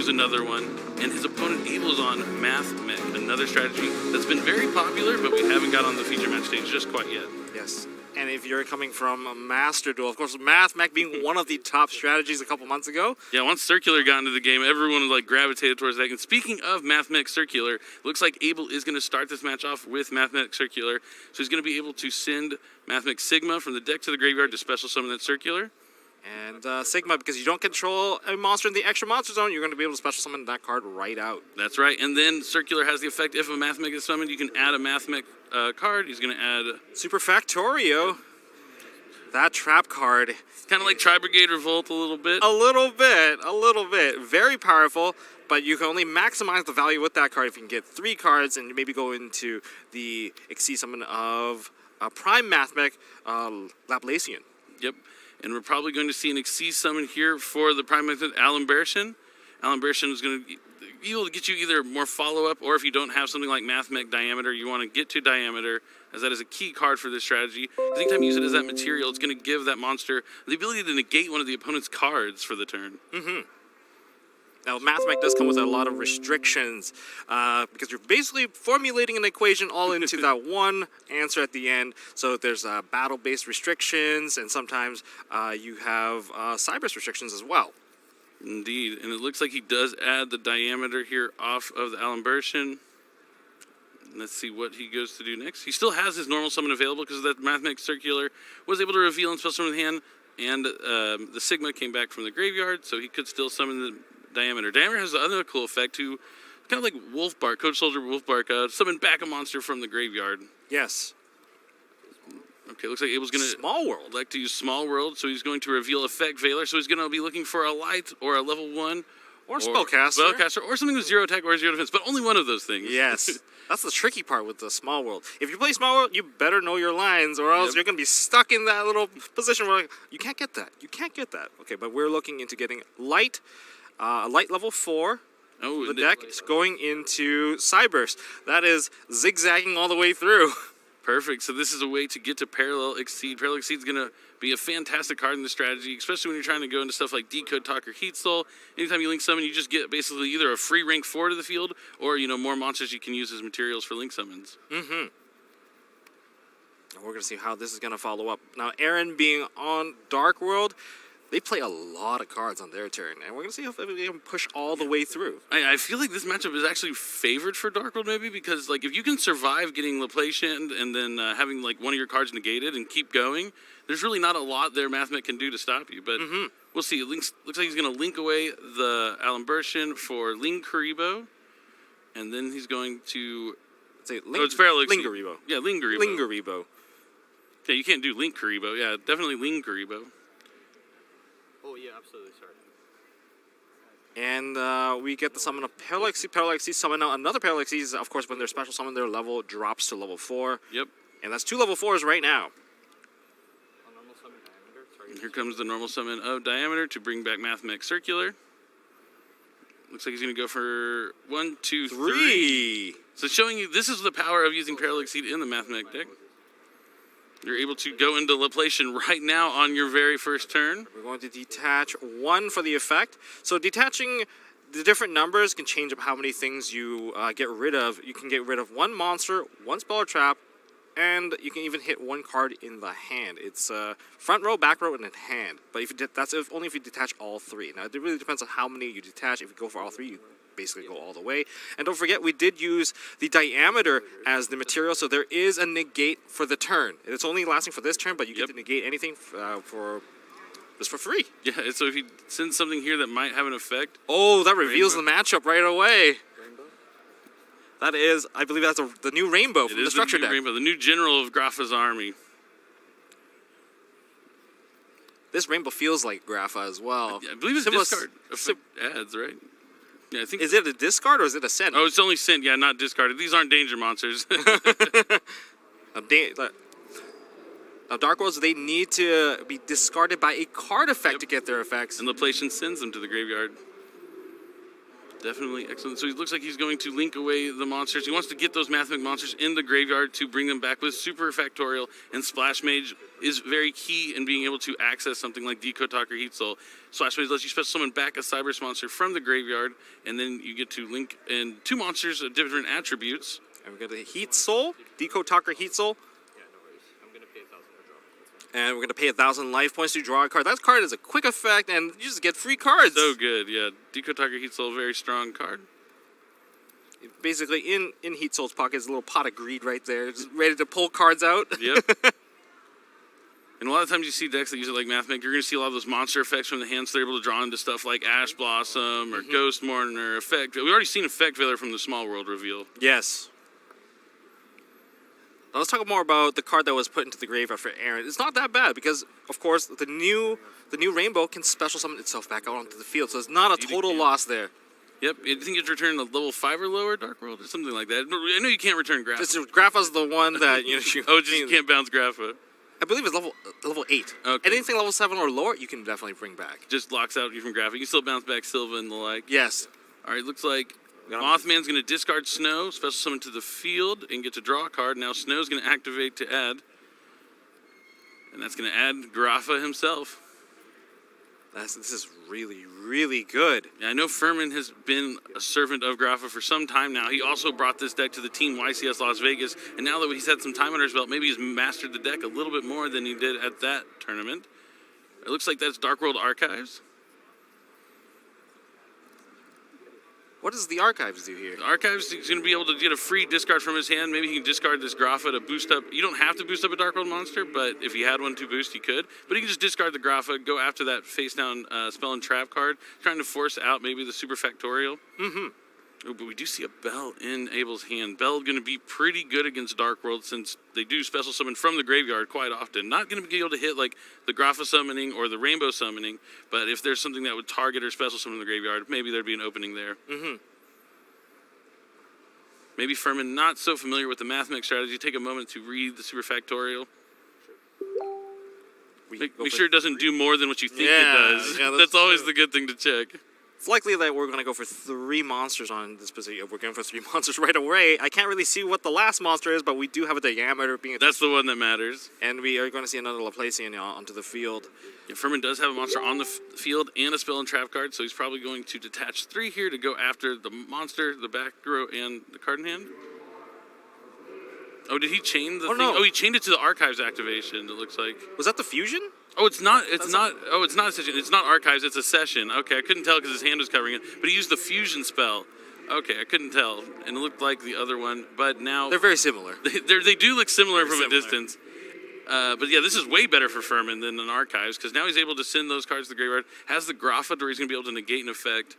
who's another one, and his opponent Abel's on Math Mech, another strategy that's been very popular, but we haven't got on the feature match stage just quite yet. Yes. And if you're coming from a Master Duel, of course, Math Mech being one of the top strategies a couple months ago. Yeah, once Circular got into the game, everyone like gravitated towards that. And speaking of Math Mech Circular, looks like Abel is going to start this match off with Math Mech Circular. So he's going to be able to send Math Mech Sigma from the deck to the graveyard to special summon that Circular. And Sigma, because you don't control a monster in the extra monster zone, you're going to be able to special summon that card right out. That's right. And then Circular has the effect, if a Math Mech is summoned, you can add a Math Mech card. He's going to add Super Factorio. That trap card. Kind of like Tri-Brigade Revolt a little bit. A little bit. Very powerful, but you can only maximize the value with that card if you can get 3 cards and maybe go into the Exceed Summon of Prime Math Mech Laplacian. Yep. And we're probably going to see an Exceed Summon here for the Prime Method Alan-Bershin. Alan-Bershin is going to be able to get you either more follow-up, or if you don't have something like Math Mech Diameter, you want to get to Diameter, as that is a key card for this strategy. Anytime you use it as that material, it's going to give that monster the ability to negate one of the opponent's cards for the turn. Now, Math Mech does come with a lot of restrictions because you're basically formulating an equation all into that one answer at the end. So there's battle-based restrictions, and sometimes you have cyber restrictions as well. Indeed, and it looks like he does add the Diameter here off of the Alan-Bershin. Let's see what he goes to do next. He still has his normal summon available because that Math Mech Circular was able to reveal and special summon the hand, and the Sigma came back from the graveyard, so he could still summon the Diameter. Diameter has the other cool effect to, kind of like Wolfbark, Coach Soldier Wolfbark, summon back a monster from the graveyard. Yes. Okay, looks like Abel's going to... Small World. Like to use Small World, so he's going to reveal Effect Veiler, so he's going to be looking for a Light or a level 1. Or Spellcaster. Or something with 0 attack or 0 defense, but only one of those things. Yes. That's the tricky part with the Small World. If you play Small World, you better know your lines, or else you're going to be stuck in that little position where you can't get that. You can't get that. Okay, but we're looking into getting Light, Light level 4. Oh, the deck is going into Cyburst. That is zigzagging all the way through. Perfect. So this is a way to get to Parallel Exceed. Parallel Exceed is going to be a fantastic card in the strategy, especially when you're trying to go into stuff like Decode, Talk, or Heat Soul. Anytime you link summon, you just get basically either a free rank 4 to the field, or more monsters you can use as materials for link summons. We're going to see how this is going to follow up. Now, Aaron being on Dark World, they play a lot of cards on their turn, and we're going to see if they can push all the way through. I feel like this matchup is actually favored for Dark World, maybe, because like if you can survive getting Laplacian and then having like one of your cards negated and keep going, there's really not a lot their Math Mech can do to stop you. But we'll see. It looks like he's going to link away the Alan-Bershin for Ling Kuribo, and then he's going to... it's Parallel Exceed. Lingaribo. Yeah, Lingaribo. Lingaribo. Yeah, you can't do Link Kuribo. Yeah, definitely Ling Kuribo. Oh, yeah, absolutely, sorry. And we get the summon of Parallel Exceed. Parallel Exceed summon now another Parallel Exceed. Of course, when they're special summon, their level drops to level 4. Yep. And that's 2 level 4s right now. Normal summon Diameter. Sorry. And here comes the normal summon of Diameter to bring back Math Mech Circular. Looks like he's going to go for 1, 2, 3. So showing you, this is the power of using Parallel Exceed in the Math Mech deck. You're able to go into Laplacian right now on your very first turn. We're going to detach 1 for the effect. So detaching the different numbers can change up how many things you get rid of. You can get rid of 1 monster, 1 spell or trap, and you can even hit 1 card in the hand. It's front row, back row, and in hand. But that's only if you detach all 3. Now, it really depends on how many you detach. If you go for all 3, you basically go all the way. And don't forget, we did use the Diameter as the material, so there is a negate for the turn. It's only lasting for this turn, but you get to negate anything just for free. Yeah, so if you send something here that might have an effect. Oh, that reveals the matchup right away. Rainbow? That is, I believe that's the new Rainbow from the structure deck. Rainbow, the new general of Grapha's army. This Rainbow feels like Grapha as well. I believe it's discard effect adds, right? Yeah, I think. Is it a discard or is it a send? Oh, it's only sent. Yeah, not discarded. These aren't danger monsters. Now, Dark Worlds, they need to be discarded by a card effect to get their effects. And Laplacian sends them to the graveyard. Definitely excellent. So it looks like he's going to link away the monsters. He wants to get those mathematic monsters in the graveyard to bring them back with super factorial, and Splash Mage is very key in being able to access something like Decode or Heat Soul. Splash Mage lets you special summon back a Cyberse monster from the graveyard, and then you get to link in two monsters of different attributes. And we got the Heat Soul, Decode Talker Heat Soul. Yeah, no worries. I'm gonna pay 1,000 for draw. That's And we're going to pay 1,000 life points to draw a card. That card is a quick effect, and you just get free cards. So good, yeah. Decode Heat Soul, very strong card. Basically, in Heat Soul's pocket is a little pot of greed right there, just ready to pull cards out. Yep. And a lot of times you see decks that use it like Mathmake, you're going to see a lot of those monster effects from the hand, so they're able to draw into stuff like Ash Blossom or Ghost Mourner effect. We've already seen Effect Veiler from the Small World reveal. Yes. Now let's talk more about the card that was put into the graveyard for Aaron. It's not that bad because, of course, the new Rainbow can special summon itself back out onto the field, so it's not a total loss there. Yep, I think you have to return a level 5 or lower Dark World or something like that. I know you can't return Grapha. Grapha's the one that you can't bounce Grapha. I believe it's level 8. Okay. Anything level 7 or lower, you can definitely bring back. Just locks out you from Grapha. You can still bounce back Silva and the like. Yes. All right, looks like Mothman's going to discard Snow, special summon to the field, and get to draw a card. Now Snow's going to activate to add. And that's going to add Grapha himself. This is really, really good. Yeah, I know Furman has been a servant of Grapha for some time now. He also brought this deck to the team YCS Las Vegas, and now that he's had some time under his belt, maybe he's mastered the deck a little bit more than he did at that tournament. It looks like that's Dark World Archives. What does the Archives do here? The Archives is going to be able to get a free discard from his hand. Maybe he can discard this Grapha to boost up. You don't have to boost up a Dark World monster, but if he had one to boost, he could. But he can just discard the Grapha, go after that face-down spell and trap card, trying to force out maybe the super factorial. Oh, but we do see a Bell in Abel's hand. Bell going to be pretty good against Dark World since they do special summon from the graveyard quite often. Not going to be able to hit like the Grapha summoning or the Rainbow summoning, but if there's something that would target or special summon the graveyard, maybe there'd be an opening there. Maybe Furman not so familiar with the Mathmake strategy. Take a moment to read the super factorial. Make sure it doesn't do more than what you think it does. Yeah, that's always the good thing to check. It's likely that we're going to go for 3 monsters on this position. If we're going for 3 monsters right away, I can't really see what the last monster is, but we do have a diameter being. That's the one that matters. And we are going to see another Laplacian onto the field. Yeah, Furman does have a monster on the field and a spell and trap card, so he's probably going to detach 3 here to go after the monster, the back row, and the card in hand. Oh, did he chain the thing? No. Oh, he chained it to the Archives activation, it looks like. Was that the fusion? Oh, it's not a session. It's not Archives, it's a session. Okay, I couldn't tell because his hand was covering it. But he used the fusion spell. Okay, I couldn't tell. And it looked like the other one, but now... They're very similar. They do look similar from a distance. But yeah, this is way better for Furman than an Archives, because now he's able to send those cards to the graveyard. Has the Grapha where he's going to be able to negate an effect.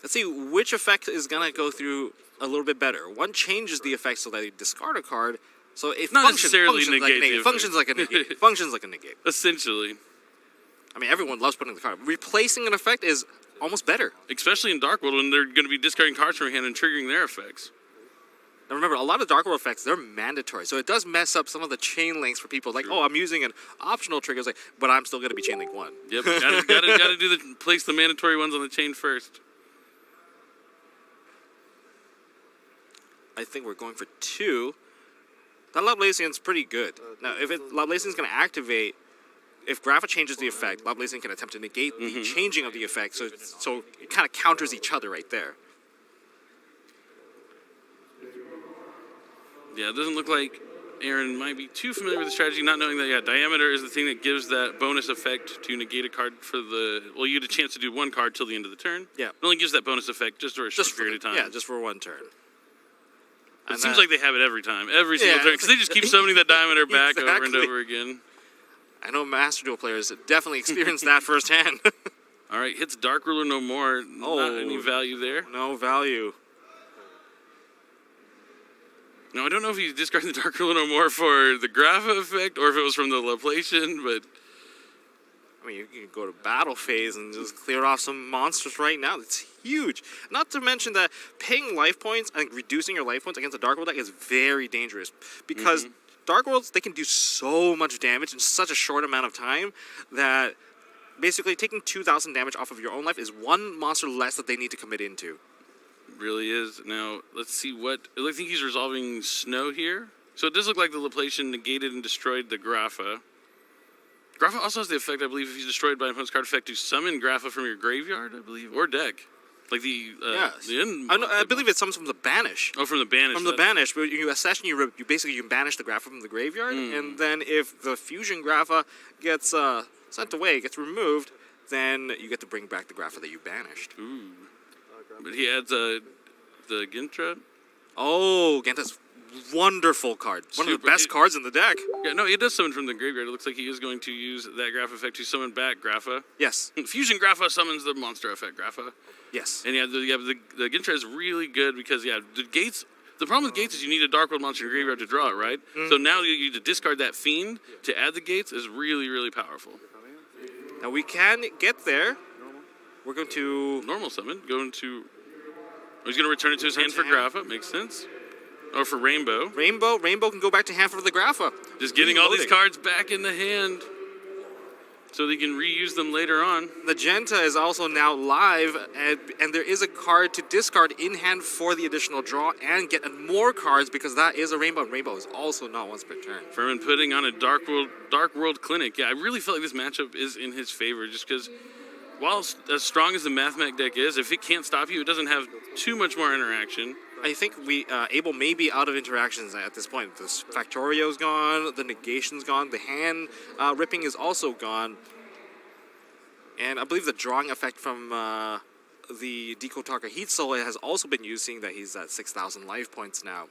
Let's see which effect is going to go through a little bit better. One changes the effect so that you discard a card. So it not functions necessarily like negate a negate. Functions like a negate. Functions like a negate. Essentially. I mean, everyone loves putting the card. Replacing an effect is almost better. Especially in Dark World when they're going to be discarding cards from your hand and triggering their effects. Now remember, a lot of Dark World effects, they're mandatory. So it does mess up some of the chain links for people. Like, oh, I'm using an optional trigger. It's like, but I'm still going to be chain link 1. Yep, gotta do place the mandatory ones on the chain first. I think we're going for 2. That Lablacian's pretty good. Now, if Lablacian's going to activate, if Grapha changes the effect, Lablacian can attempt to negate the changing of the effect, so it kind of counters each other right there. Yeah, it doesn't look like Aaron might be too familiar with the strategy, not knowing that, diameter is the thing that gives that bonus effect to negate a card for the... Well, you get a chance to do 1 card till the end of the turn. Yeah. It only gives that bonus effect just for a short period of time. Yeah, just for 1 turn. It seems like they have it every time, every single turn, because they just keep summoning that diameter back over and over again. I know Master Duel players definitely experienced that firsthand. All right, hits Dark Ruler no more. Not any value there. No value. No, I don't know if he's discarding the Dark Ruler no more for the Grapha effect or if it was from the Laplacian, but... I mean, you can go to battle phase and just clear off some monsters right now. It's huge. Not to mention that paying life points and reducing your life points against a Dark World deck is very dangerous. Because Dark Worlds, they can do so much damage in such a short amount of time that basically taking 2,000 damage off of your own life is one monster less that they need to commit into. Really is. Now, let's see what... I think he's resolving snow here. So it does look like the Laplacian negated and destroyed the Grapha. Grapha also has the effect, I believe, if he's destroyed by an opponent's card effect, to summon Grapha from your graveyard, I believe, or deck. Like the... Yes. the end, I believe it comes from the Banish. Oh, from the Banish. From the Banish, but you accession, you basically you banish the Grapha from the graveyard, and then if the Fusion Grapha gets sent away, gets removed, then you get to bring back the Grapha that you banished. Ooh. But he adds the Gintra. Oh, Genta's wonderful card. One of the best cards in the deck. Yeah, no, it does summon from the graveyard. It looks like he is going to use that Grapha effect to summon back Grapha. Yes. Fusion Grapha summons the monster effect Grapha. Yes. And the Gintra is really good because, the Gates... The problem with Gates is you need a Dark World monster in your graveyard to draw it, right? So now you to discard that Fiend to add the Gates is really, really powerful. Now we can get there. We're going to... Normal summon. He's going to return it to his hand for Grapha. Makes sense. Or for Rainbow. Rainbow can go back to hand for the Grapha. Just getting all these cards back in the hand so they can reuse them later on. The Genta is also now live, and there is a card to discard in hand for the additional draw and get more cards because that is a Rainbow, and Rainbow is also not once per turn. Furman putting on a Dark World Clinic. Yeah, I really feel like this matchup is in his favor just because while as strong as the Mathmech deck is, if it can't stop you, it doesn't have too much more interaction. I think Abel may be out of interactions at this point. The Factorio's gone, the Negation's gone, the hand ripping is also gone. And I believe the drawing effect from the Dekotaka Heat Soul has also been used, seeing that he's at 6,000 life points now.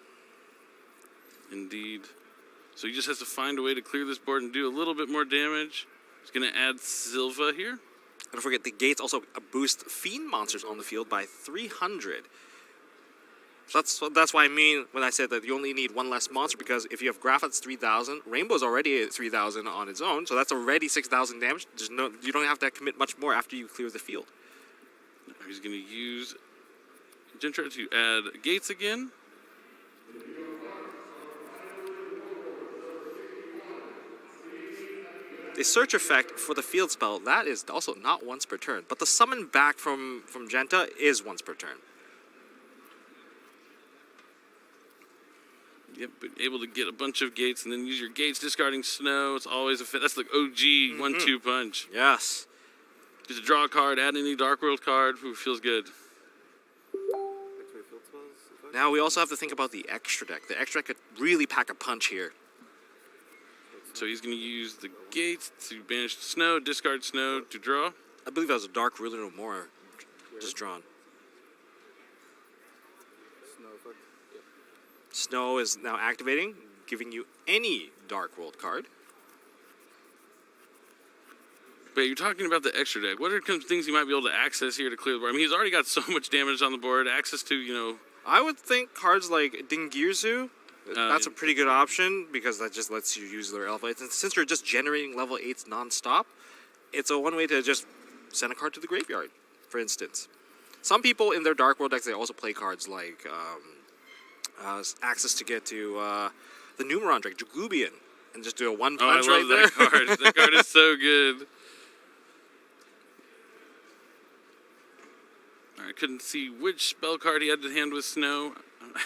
Indeed. So he just has to find a way to clear this board and do a little bit more damage. He's going to add Silva here. And don't forget, the Gates also boost Fiend monsters on the field by 300. So that's what I mean when I said that you only need one less monster, because if you have Graph, it's 3,000. Rainbow's already at 3,000 on its own, so that's already 6,000 damage. You don't have to commit much more after you clear the field. He's going to use Gintra to add Gates again. The search effect for the field spell, that is also not once per turn, but the summon back from Genta is once per turn. Yep, but able to get a bunch of Gates and then use your Gates discarding Snow. It's always a fit. That's the OG 1-2 punch. Yes. Just draw a card, add any Dark World card. Ooh, feels good. Now we also have to think about the extra deck. The extra deck could really pack a punch here. So he's going to use the Gates to banish Snow, discard Snow to draw. I believe that was a Dark Ruler no more just drawn. Snow is now activating, giving you any Dark World card. But you're talking about the extra deck. What are some things you might be able to access here to clear the board? I mean, he's already got so much damage on the board. Access to, I would think cards like Dingirzu, that's a pretty good option because that just lets you use their level 8s. And since you're just generating level 8s non-stop, it's a one way to just send a card to the graveyard, for instance. Some people in their Dark World decks, they also play cards like access to get to the Numeron Drake, Jagubian, and just do a one punch I love that card. That card is so good. I couldn't see which spell card he had to hand with Snow.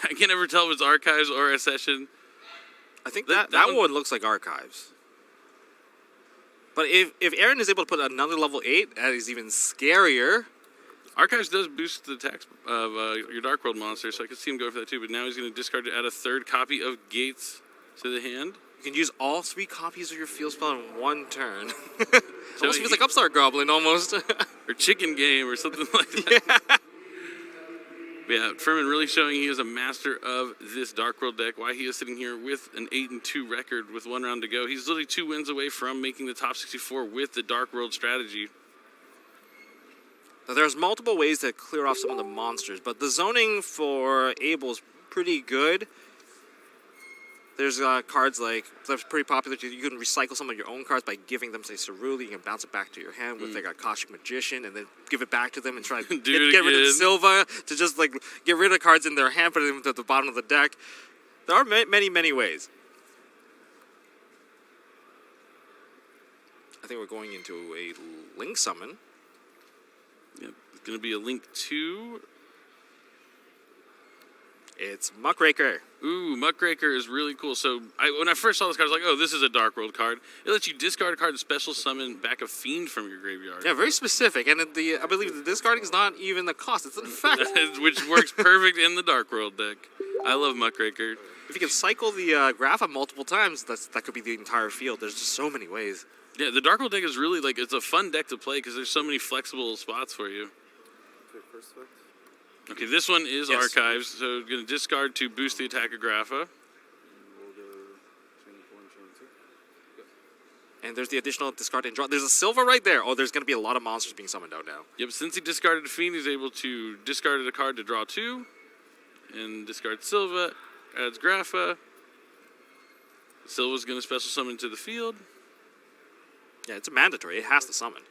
I can't ever tell if it's Archives or Accession. I think that one looks like Archives. But if Aaron is able to put another level 8, that is even scarier. Archives does boost the attacks of your Dark World monster, so I could see him go for that too. But now he's going to discard to add a third copy of Gates to the hand. You can use all 3 copies of your field spell in one turn. Almost feels like Upstart Goblin, almost. Or Chicken Game or something like that. Yeah. But yeah, Furman really showing he is a master of this Dark World deck. Why he is sitting here with an 8-2 record with 1 round to go. He's literally 2 wins away from making the top 64 with the Dark World strategy. Now, there's multiple ways to clear off some of the monsters, but the zoning for Abel's pretty good. There's cards like, that's pretty popular. You can recycle some of your own cards by giving them, say, Cerule. You can bounce it back to your hand with like a Akashic Magician and then give it back to them and try to get rid of Silva to just like get rid of cards in their hand, put them at the bottom of the deck. There are many, many ways. I think we're going into a Link summon. Yep, it's going to be a Link 2. It's Muckraker. Ooh, Muckraker is really cool. So when I first saw this card, I was like, oh, this is a Dark World card. It lets you discard a card and special summon back a fiend from your graveyard. Yeah, very specific. And I believe the discarding is not even the cost. It's an effect. Which works perfect in the Dark World deck. I love Muckraker. If you can cycle the Grapha multiple times, that could be the entire field. There's just so many ways. Yeah, the Dark World deck is really, like, it's a fun deck to play because there's so many flexible spots for you. Okay, this one is Archives, so going to discard to boost the attack of Grapha. And there's the additional discard and draw. There's a Silva right there. Oh, there's going to be a lot of monsters being summoned out now. Yep, since he discarded a Fiend, he's able to discard a card to draw 2. And discard Silva, adds Grapha. Silva's going to special summon to the field. Yeah, it's mandatory. It has to summon.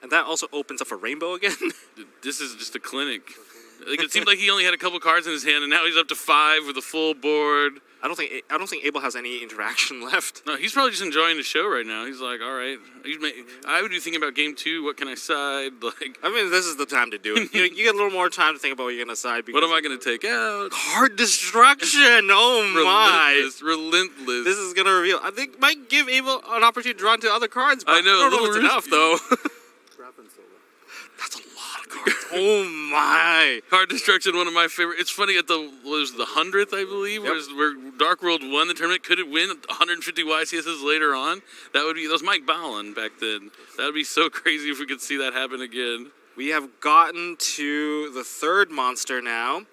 And that also opens up a rainbow again. This is just a clinic. Like, it seemed like he only had a couple cards in his hand, and now he's up to 5 with a full board. I don't think Abel has any interaction left. No, he's probably just enjoying the show right now. He's like, all right. I would be thinking about game 2. What can I side? Like, I mean, this is the time to do it. You get a little more time to think about what you're gonna side. What am I gonna take out? Card destruction. Oh my! Relentless. This is gonna reveal. I think might give Abel an opportunity to draw into other cards. But I know. I don't know if it's enough though. That's a lot of cards. Oh my! Card destruction, one of my favorite. It's funny at the 100th, I believe, where Dark World won the tournament. Could it win 150 YCSs later on? That was Mike Ballin back then. That would be so crazy if we could see that happen again. We have gotten to the third monster now.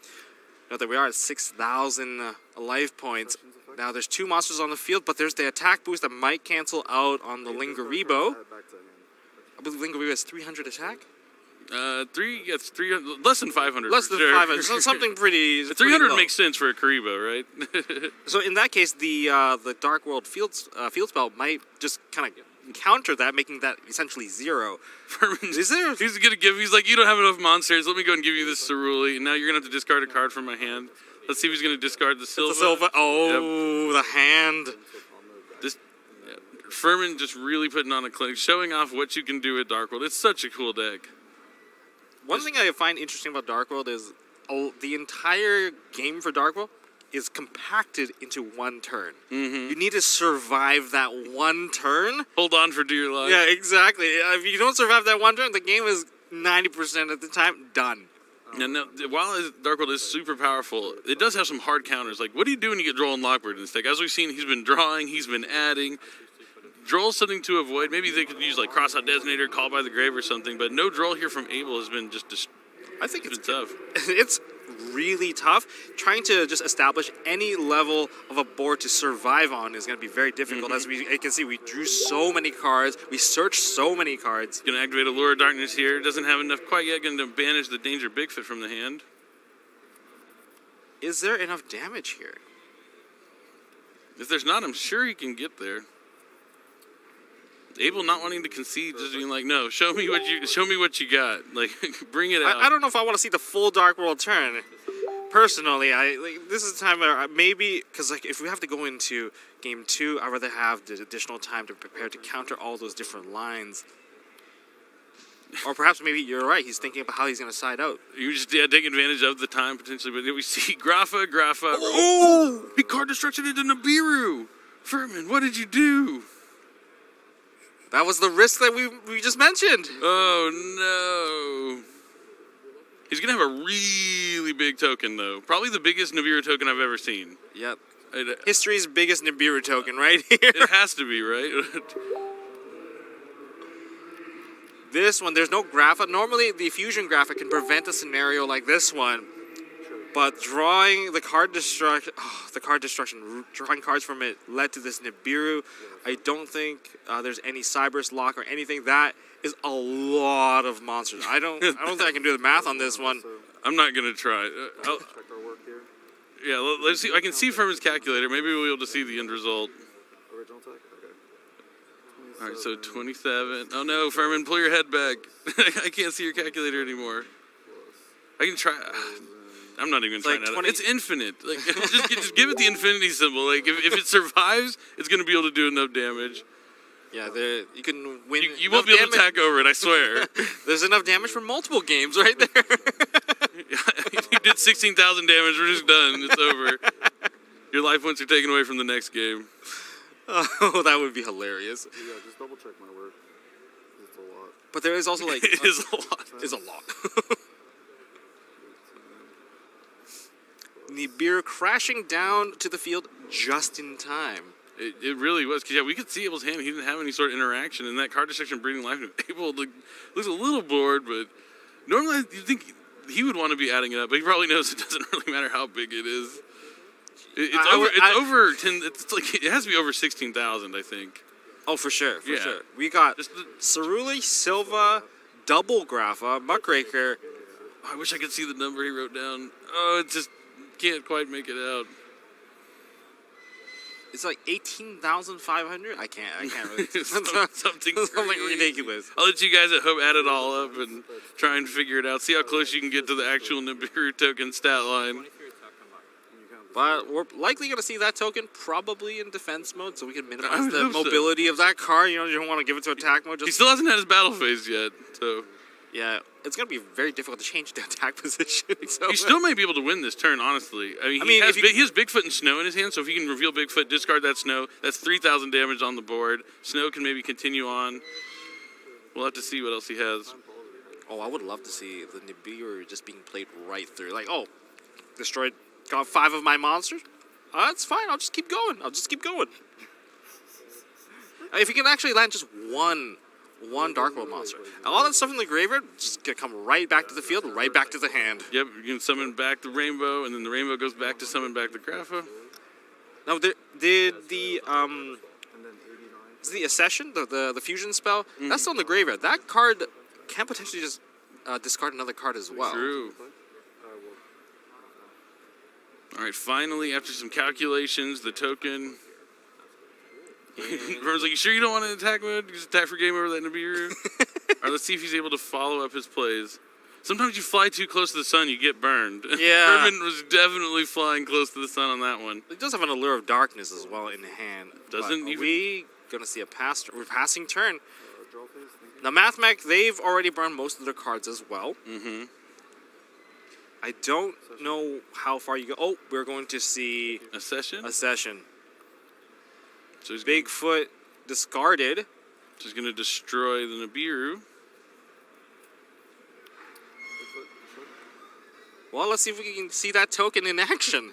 Note that we are at 6,000 life points. Now there's 2 monsters on the field, but there's the attack boost that might cancel out on the Lingaribo. I believe Lingaribo has 300 attack. 300, less than 500. Less than 500, so something pretty. 300 makes sense for a Karibo, right? So in that case, the Dark World field spell might just kind of counter that, making that essentially 0. Is there? He's gonna give. He's like, you don't have enough monsters. Let me go and give you this Cerulli, and now you're gonna have to discard a card from my hand. Let's see if he's gonna discard the Silva. The Silva. Oh, the hand. Furman just really putting on a clinic, showing off what you can do at Dark World. It's such a cool deck. One thing I find interesting about Dark World is the entire game for Dark World is compacted into one turn. Mm-hmm. You need to survive that one turn. Hold on for dear life. Yeah, exactly. If you don't survive that one turn, the game is 90% of the time done. Now, while Dark World is super powerful, it does have some hard counters. Like, what do you do when you get Droll and Lockbird in this deck? As we've seen, he's been drawing, he's been adding. Droll's something to avoid. Maybe they could use like Crossout Designator, Call by the Grave or something, but no Droll here from Abel has been just I think it's tough. It's really tough. Trying to just establish any level of a board to survive on is going to be very difficult. As you can see, we drew so many cards. We searched so many cards. Going to activate Allure of Darkness here. Doesn't have enough quite yet. Going to banish the Danger Bigfoot from the hand. Is there enough damage here? If there's not, I'm sure he can get there. Abel not wanting to concede, just being like, no, show me what you got. Like, bring it out. I don't know if I want to see the full Dark World turn. Personally, this is the time where maybe, because like if we have to go into game 2, I'd rather have the additional time to prepare to counter all those different lines. Or perhaps maybe you're right. He's thinking about how he's going to side out. You just take advantage of the time potentially, but we see Grapha. Oh, he card destruction into Nibiru. Furman, what did you do? That was the risk that we just mentioned. Oh, no. He's going to have a really big token, though. Probably the biggest Nibiru token I've ever seen. Yep. History's biggest Nibiru token right here. It has to be, right? This one, there's no Grapha. Normally, the fusion Grapha can prevent a scenario like this one. But drawing the card destruction, drawing cards from it led to this Nibiru. I don't think there's any Cyberse lock or anything. That is a lot of monsters. I don't think I can do the math on this one. I'm not gonna try. Yeah, let's see. I can see Furman's calculator. Maybe we'll be able to see the end result. Original tech? Okay. All right, so 27. Oh no, Furman, pull your head back. I can't see your calculator anymore. I can try. I'm not even trying to. It's infinite. Like, just give it the infinity symbol. Like, if it survives, it's gonna be able to do enough damage. Yeah, you can win. You won't be able to attack over it, I swear. There's enough damage for multiple games right there. You did 16,000 damage, we're just done. It's over. Your life points are taken away from the next game. Oh, that would be hilarious. Yeah, just double check my work. It's a lot. But there is also like... It is a lot. It's a lot. Nibiru crashing down to the field just in time. It really was, because we could see Abel's hand. He didn't have any sort of interaction, and that card destruction breeding life. Abel looks a little bored, but normally you'd think he would want to be adding it up, but he probably knows it doesn't really matter how big it is. It's over 10. It's like it has to be over 16,000, I think. Oh, for sure, Yeah. sure. We got Cerulli, Silva, Double Grapha, Muckraker. I wish I could see the number he wrote down. Oh, it just can't quite make it out. It's like 18,500. I can't really. Something ridiculous. I'll let you guys at home add it all up and try and figure it out. See how close you can get to the actual Nibiru token stat line. But we're likely going to see that token probably in defense mode, so we can I minimize would the hope so. mobility of that card. You don't want to give it to attack mode. He still hasn't had his battle phase yet, so Yeah, it's going to be very difficult to change the attack position. So he still may be able to win this turn, honestly. He has Bigfoot and Snow in his hand, so if he can reveal Bigfoot, discard that Snow, that's 3,000 damage on the board. Snow can maybe continue on. We'll have to see what else he has. Oh, I would love to see the Nibiru just being played right through. Like, oh, destroyed, got 5 of my monsters. That's fine, I'll just keep going. If he can actually land just one Dark World monster, all that stuff in the graveyard just gonna come right back to the field, right back to the hand. Yep, you can summon back the Rainbow, and then the Rainbow goes back to summon back the Grapha. Now, did the is the Accession, the fusion spell, that's still in the graveyard. That card can potentially just discard another card as well. True. All right, finally, after some calculations, the token. Vern's like, you sure you don't want to attack mode? You just attack for game over that Nibiru? All right, let's see if he's able to follow up his plays. Sometimes you fly too close to the sun, you get burned. Yeah. Vermin was definitely flying close to the sun on that one. It does have an Allure of Darkness as well in hand. Doesn't but even- we gonna see a passing turn? Draw phase, thank you. Now, Mathmech, they've already burned most of their cards as well. Mm-hmm. I don't know how far you go. Oh, we're going to see A session? a session. So he's Bigfoot discarded. just going to destroy the Nibiru. Bigfoot, sure. Well, let's see if we can see that token in action.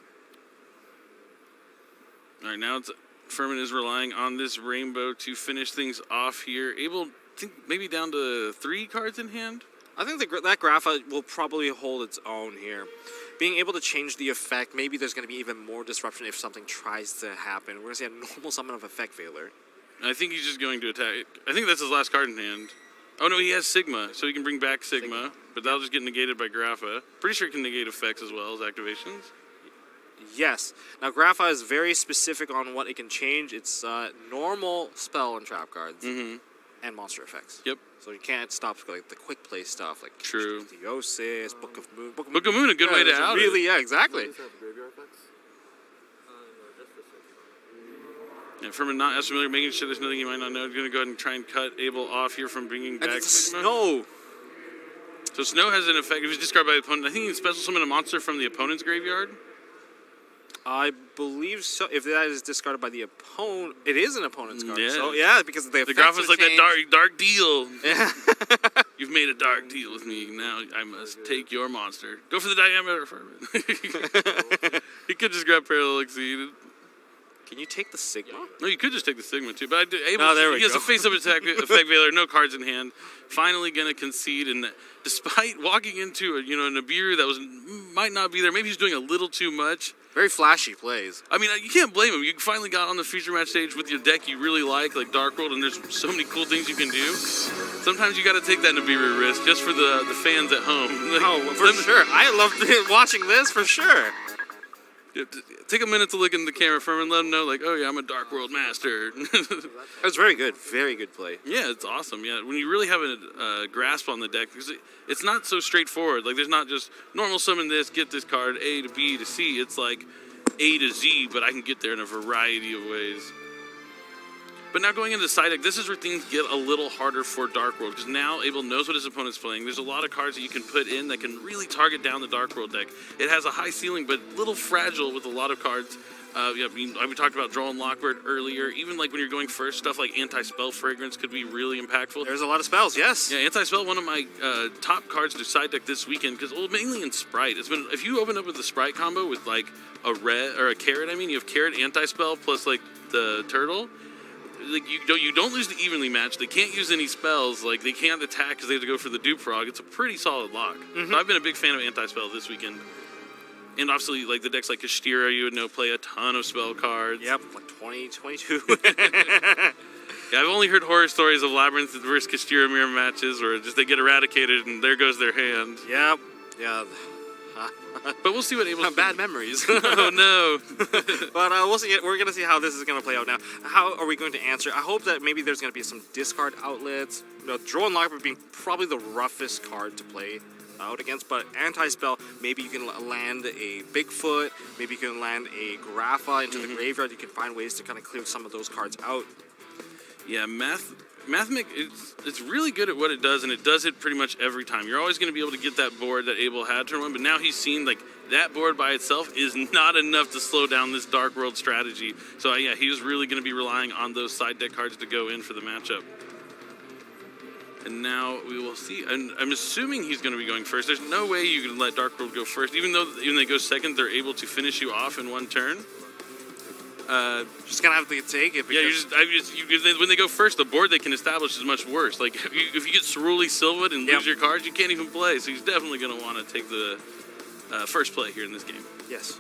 All right, now Furman is relying on this Rainbow to finish things off here. Abel, I think maybe down to 3 cards in hand? I think that Grapha will probably hold its own here. Being able to change the effect, maybe there's going to be even more disruption if something tries to happen. We're going to see a normal summon of Effect Failure. I think he's just going to attack. I think that's his last card in hand. Oh, no, he has Sigma, so he can bring back Sigma. But that'll just get negated by Grapha. Pretty sure it can negate effects as well as activations. Yes. Now, Grapha is very specific on what it can change. It's normal spell and trap cards and monster effects. Yep. So you can't stop like the quick play stuff like True. Theosis, Book of Moon. Book of Moon, a good way to it's out really, it. yeah, exactly. Does it have graveyard effects? No, just the 6. Yeah, Furman not as familiar, making sure there's nothing he might not know. He's going to go ahead and try and cut Abel off here from bringing And back it's Sigma. Snow. So Snow has an effect. If it's discarded by the opponent, I think he can special summon a monster from the opponent's graveyard. I believe so. If that is discarded by the opponent, it is an opponent's card. Yeah. So yeah, because the effects Grapha's are like that changed. dark deal. Yeah. You've made a dark deal with me. Now I must take your monster. Go for the diameter, Furman. He could just grab Parallel Exceed. Can you take the Sigma? No, you could just take the Sigma too. But Abel, Oh, there we he has go. a face-up attack, effect Veiler, no cards in hand. Finally going to concede, and despite walking into a Nibiru that might not be there, maybe he's doing a little too much. Very flashy plays. I mean, you can't blame him. You finally got on the feature match stage with your deck you really like Dark World, and there's so many cool things you can do. Sometimes you got to take that Nibiru risk just for the fans at home. Oh, for sure. I loved watching this for sure. Take a minute to look in the camera firm and let them know, oh yeah, I'm a Dark World master. That's very good. Very good play. Yeah, it's awesome. Yeah, when you really have a grasp on the deck, because it's not so straightforward. There's not just normal summon this, get this card, A to B to C. It's A to Z, but I can get there in a variety of ways. But now going into side deck, this is where things get a little harder for Dark World, because now Abel knows what his opponent's playing. There's a lot of cards that you can put in that can really target down the Dark World deck. It has a high ceiling, but a little fragile with a lot of cards. Yeah, we talked about Droll and Lockbird earlier. Even like when you're going first, stuff like Anti-Spell Fragrance could be really impactful. There's a lot of spells, yes. Yeah, Anti-Spell, one of my top cards to side deck this weekend, because mainly in Sprite. It's been, if you open up with the Sprite combo with like a red or a carrot, I mean, you have carrot, Anti-Spell plus like the turtle. Like you don't lose the evenly match. They can't use any spells. Like they can't attack because they have to go for the Dupe Frog. It's a pretty solid lock. So I've been a big fan of Anti-Spell this weekend. And obviously, like the decks like Kashtira, you would know play a ton of spell cards. Yep, like 20, 22. Yeah, I've only heard horror stories of Labyrinth versus Kashtira mirror matches where just they get eradicated and there goes their hand. Yep, yeah. But we'll see what Abel's Bad memories. Oh no. But we'll see. We're going to see how this is going to play out now. How are we going to answer? I hope that maybe there's going to be some discard outlets. You know, Droll and Lockbird being probably the roughest card to play out against, but Anti-Spell, maybe you can land a Bigfoot, maybe you can land a Grapha into the graveyard. You can find ways to kind of clear some of those cards out. Yeah, Mathmic, it's really good at what it does, and it does it pretty much every time. You're always going to be able to get that board that Abel had turn one, but now he's seen like that board by itself is not enough to slow down this Dark World strategy. So yeah, he was really going to be relying on those side deck cards to go in for the matchup. And now we will see. And I'm assuming he's going to be going first. There's no way you can let Dark World go first. Even they go second, they're able to finish you off in one turn. Just gonna have to take it. Yeah, when they go first, the board they can establish is much worse. Like if you get Cerulean Sylvan and lose your cards, you can't even play. So he's definitely going to want to take the first play here in this game. Yes.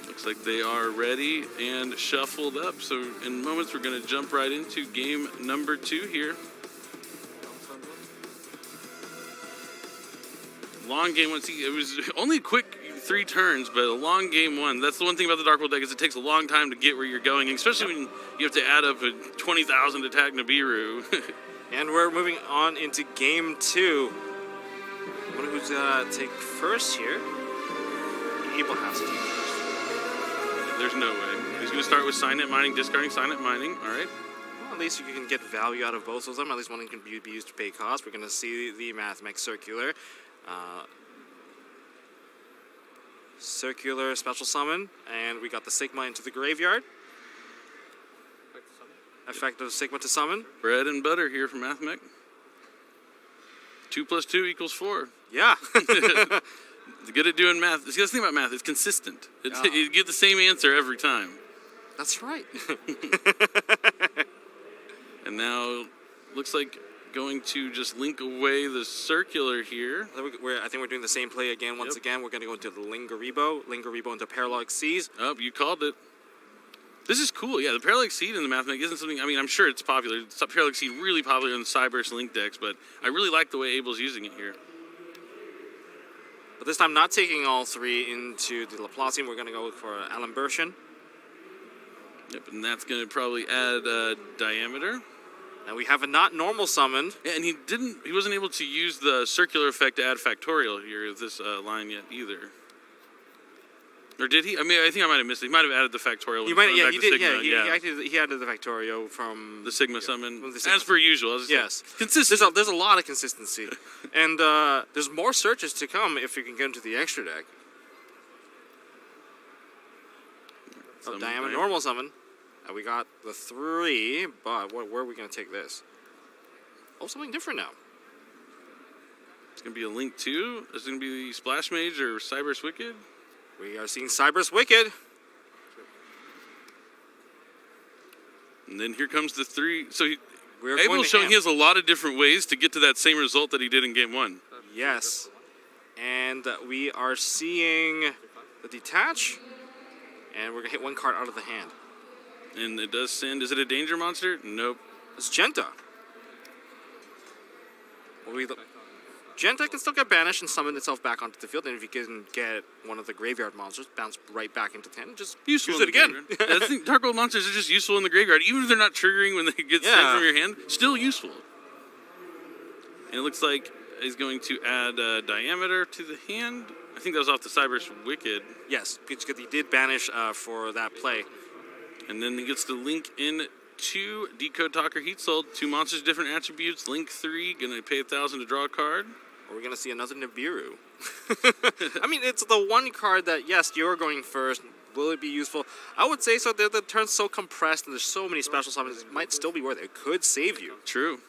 Looks like they are ready and shuffled up. So in moments, we're going to jump right into game number 2 here. Long game 1. See, it was only a quick 3 turns, but a long game 1. That's the one thing about the Dark World deck is it takes a long time to get where you're going, especially when you have to add up a 20,000 attack Nibiru. And we're moving on into game 2. I wonder who's gonna take first here. Abel has to take first. There's no way. He's going to start with Signet Mining, discarding Signet Mining. All right. Well, at least you can get value out of both of them. At least one can be used to pay cost. We're going to see the Mathmech Circular. Circular Special Summon. And we got the Sigma into the graveyard. Effect of Sigma to summon. Bread and butter here from Mathmech. 2 + 2 = 4. Yeah. Good at doing math. See, that's the thing about math. It's consistent. You get the same answer every time. That's right. And now, looks like going to just link away the circular here. I think we're doing the same play again. Once again, we're going to go into the Lingaribo into Paralog Seas. Oh, you called it. This is cool. Yeah, the Paralog Seed in the Mathmech isn't something, I mean, I'm sure it's popular. Paralog Seed really popular in the Cyberse Link decks, but I really like the way Abel's using it here. But this time, not taking all 3 into the Laplacian. We're going to go for Alambertian. Yep, and that's going to probably add diameter. And we have a not normal summoned. Yeah, and he wasn't able to use the circular effect to add factorial here this line yet either. Or did he? I mean, I think I might have missed it. He might have added the factorial. He did. He added the factorial from the Sigma summon, from the Sigma as per usual. Yes, consistent. There's a lot of consistency, and there's more searches to come if you can get into the extra deck. Diamond normal summon, and we got the 3. But where are we going to take this? Oh, something different now. It's going to be a Link 2. It's going to be the Splash Mage or Cyberse Wicked. We are seeing Cyberse Wicked. And then here comes the 3. So Abel's showing he has a lot of different ways to get to that same result that he did in game 1. Yes. And we are seeing the Detach. And we're going to hit 1 card out of the hand. And it does send. Is it a danger monster? Nope. It's Genta. Genta can still get banished and summon itself back onto the field, and if you can get one of the graveyard monsters, bounce right back into the hand, just useful use it again. I think Dark World monsters are just useful in the graveyard. Even if they're not triggering when they get sent from your hand, still useful. And it looks like he's going to add diameter to the hand. I think that was off the Cyberse Wicked. Yes, because he did banish for that play. And then he gets to link in 2 Decode Talker Heat Soul, 2 monsters, different attributes. Link 3, gonna pay 1,000 to draw a card. Or we're gonna see another Nibiru. I mean, it's the one card that, yes, you're going first. Will it be useful? I would say so. The turn's so compressed and there's so many special summons, it might still be worth it. It could save you. True.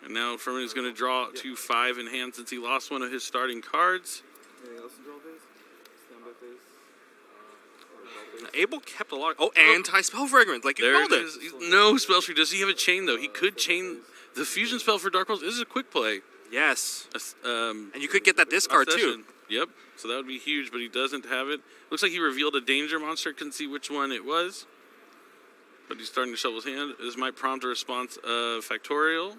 And now Furman is gonna draw 2 5 in hand since he lost one of his starting cards. Anything else in draw phase? Standby phase? Abel kept a lot. Oh, anti-spell fragrance, like you There called it it. is. No spell tree. Does he have a chain though? He could chain the fusion spell for Dark Worlds. This is a quick play. Yes. And And you could get that discard too. Yep. So that would be huge, but he doesn't have it. Looks like he revealed a danger monster. Couldn't see which one it was. But he's starting to shovel his hand. This might prompt a response of Factorial.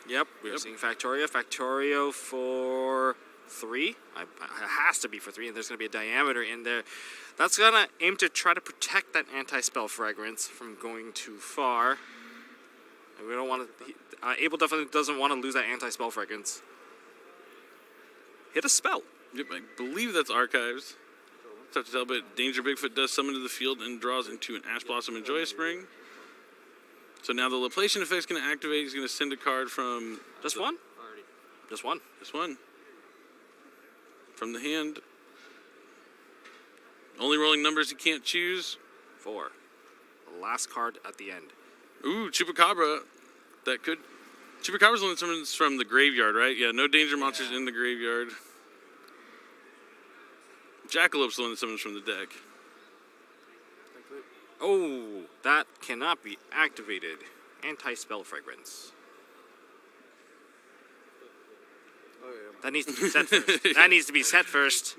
Yep, we're seeing Factorio. Factorio for 3. It has to be for 3, and there's going to be a diameter in there. That's going to aim to try to protect that anti-spell fragrance from going too far. And we don't want to... Abel definitely doesn't want to lose that anti-spell fragrance. Hit a spell. Yep, I believe that's Archives. It's tough to tell, but Danger Bigfoot does summon to the field and draws into an Ash Blossom and Joyous Spring. So now the Laplacian effect's going to activate. He's going to send a card from... Just one? Already. Just one. Just one. From the hand. Only rolling numbers he can't choose. 4. The last card at the end. Ooh, Chupacabra. That could... Chupacabra's the one that summons from the graveyard, right? Yeah, no danger monsters in the graveyard. Jackalope's the one that summons from the deck. Oh, that cannot be activated. Anti-spell fragrance. Oh, yeah. That needs to be set first. That needs to be set first.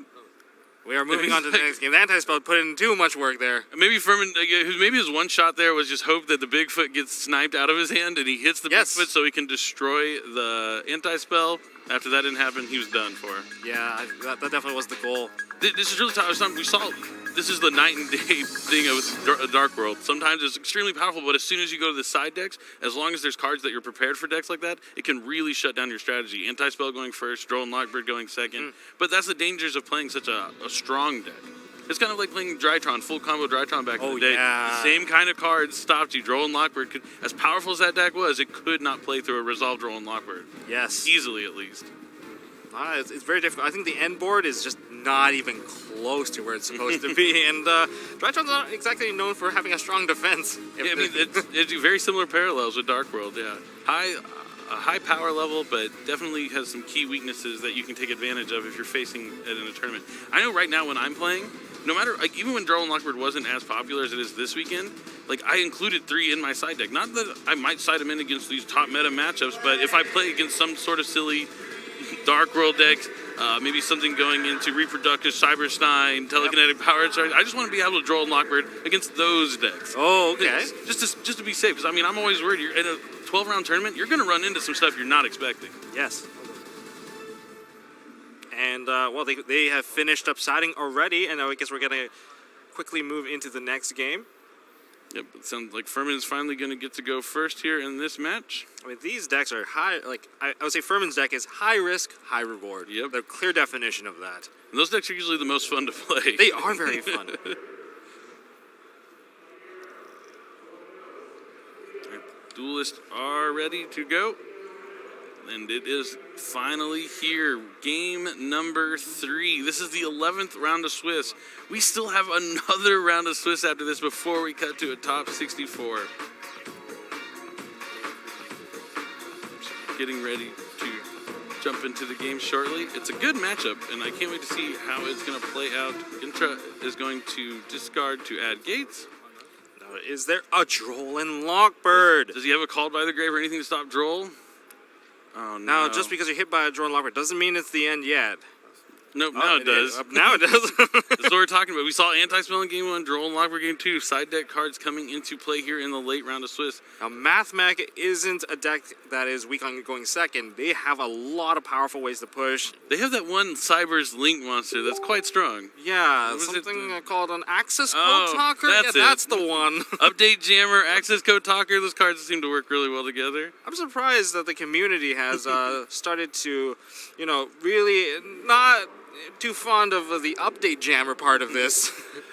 We are moving on to the next game. The anti-spell put in too much work there. Maybe Furman, maybe his one shot there was just hope that the Bigfoot gets sniped out of his hand and he hits the Bigfoot so he can destroy the anti-spell. After that didn't happen, he was done for. Yeah, that definitely was the goal. This is really tough. We saw this is the night and day thing of Dark World. Sometimes it's extremely powerful, but as soon as you go to the side decks, as long as there's cards that you're prepared for decks like that, it can really shut down your strategy. Anti-spell going first, Droll and Lockbird going second. But that's the dangers of playing such a strong deck. It's kind of like playing Drytron, full combo Drytron back in the day. Yeah. The same kind of cards stopped you. Droll and Lockbird could, as powerful as that deck was, it could not play through a resolved Droll and Lockbird. Yes. Easily, at least. It's very difficult. I think the end board is just not even close to where it's supposed to be. And Drytron's not exactly known for having a strong defense. Yeah, I mean, it's very similar parallels with Dark World, yeah. A high power level, but definitely has some key weaknesses that you can take advantage of if you're facing it in a tournament. I know right now when I'm playing, no matter, like, even when Droll and Lockbird wasn't as popular as it is this weekend, like, I included 3 in my side deck. Not that I might side them in against these top meta matchups, but if I play against some sort of silly Dark World decks, maybe something going into Reproductive, Cyberstein, Telekinetic Power Charge, I just want to be able to Droll and Lockbird against those decks. Oh, okay. Just to be safe, because I mean, I'm always worried. You're in a 12-round tournament, you're going to run into some stuff you're not expecting. Yes. And, well, they have finished up siding already, and I guess we're going to quickly move into the next game. Yep, it sounds like Furman is finally going to get to go first here in this match. I mean, these decks are high, like, I would say Furman's deck is high risk, high reward. Yep. The clear definition of that. And those decks are usually the most fun to play. They are very fun. Duelists are ready to go. And it is finally here. Game number 3. This is the 11th round of Swiss. We still have another round of Swiss after this before we cut to a top 64. Getting ready to jump into the game shortly. It's a good matchup, and I can't wait to see how it's going to play out. Intra is going to discard to add gates. Now, is there a Droll and Lockbird? Does he have a Called by the Grave or anything to stop Droll? Oh, no. Now, just because you're hit by a Droll and Lockbird doesn't mean it's the end yet. Nope, now it does. Now it does. That's what we're talking about. We saw Anti-Spell in Game 1, Droll and Lockbird Game 2. Side deck cards coming into play here in the late round of Swiss. Now, Mathmag isn't a deck that is weak on going second. They have a lot of powerful ways to push. They have that one Cyber's Link monster that's quite strong. Yeah, What was something called an Access Code Oh, Talker. that's Yeah, it. that's the one. Update Jammer, Access Code Talker, those cards seem to work really well together. I'm surprised that the community has started to, really not too fond of the update jammer part of this.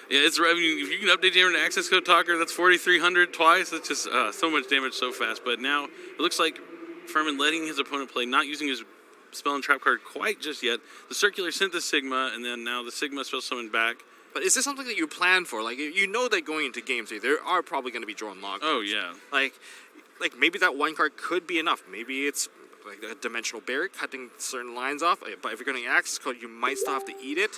Yeah, it's. I mean, if you can update your access code talker, that's 4,300 twice. That's just so much damage so fast. But now it looks like Furman letting his opponent play, not using his spell and trap card quite just yet. The circular sent the Sigma, and then now the Sigma spell summon back. But is this something that you plan for? Like, you know that going into game 3, there are probably going to be drawn log. Oh yeah. Like maybe that one card could be enough. Maybe it's like a dimensional barrier, cutting certain lines off. But if you're going to access code, you might still have to eat it.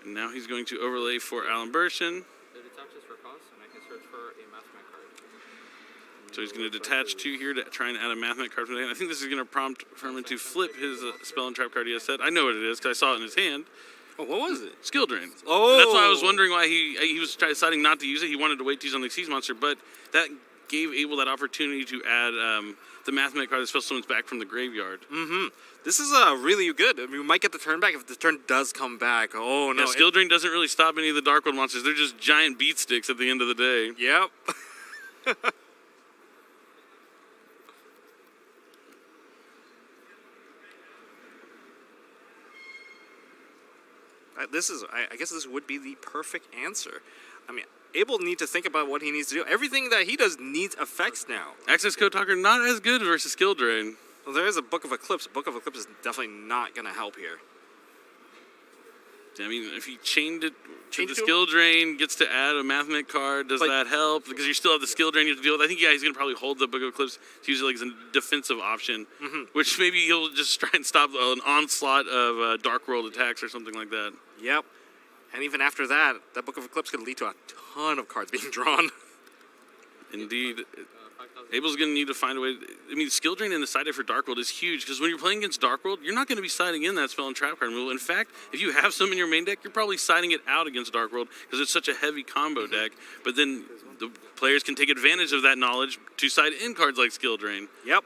And now he's going to overlay for Alan Bershin. It attaches for cost, and I can search for a mathematical card. So he's going to detach 2 here to try and add a mathematical card from the hand. I think this is going to prompt Furman to flip his spell and trap card he has set. I know what it is because I saw it in his hand. Oh, what was it? Skill Drain. Oh! That's why I was wondering why he was deciding not to use it. He wanted to wait to use on the Xyz monster, but that gave Abel that opportunity to add the mathematical card that spell summons back from the graveyard. Mm-hmm. This is really good. I mean, we might get the turn back if the turn does come back. Oh, no. Yeah, Skill Drain doesn't really stop any of the Dark World monsters. They're just giant beat sticks at the end of the day. Yep. I guess this would be the perfect answer. I mean, Abel needs to think about what he needs to do. Everything that he does needs effects now. Access code talker not as good versus Skill Drain. Well, there is a Book of Eclipse. Book of Eclipse is definitely not going to help here. I mean, if he chained it to Change the it to Skill Drain, gets to add a Mathematic card, does that help? Because you still have the Skill Drain you have to deal with. I think, yeah, he's going to probably hold the Book of Eclipse to use it like as a defensive option, which maybe he'll just try and stop an onslaught of Dark World attacks or something like that. Yep. And even after that, that Book of Eclipse could lead to a ton of cards being drawn. Indeed. 5,000. Abel's going to need to find a way. I mean, Skill Drain in the side deck for Dark World is huge because when you're playing against Dark World, you're not going to be siding in that spell and trap card removal. In fact, if you have some in your main deck, you're probably siding it out against Dark World because it's such a heavy combo deck. But then the players can take advantage of that knowledge to side in cards like Skill Drain. Yep.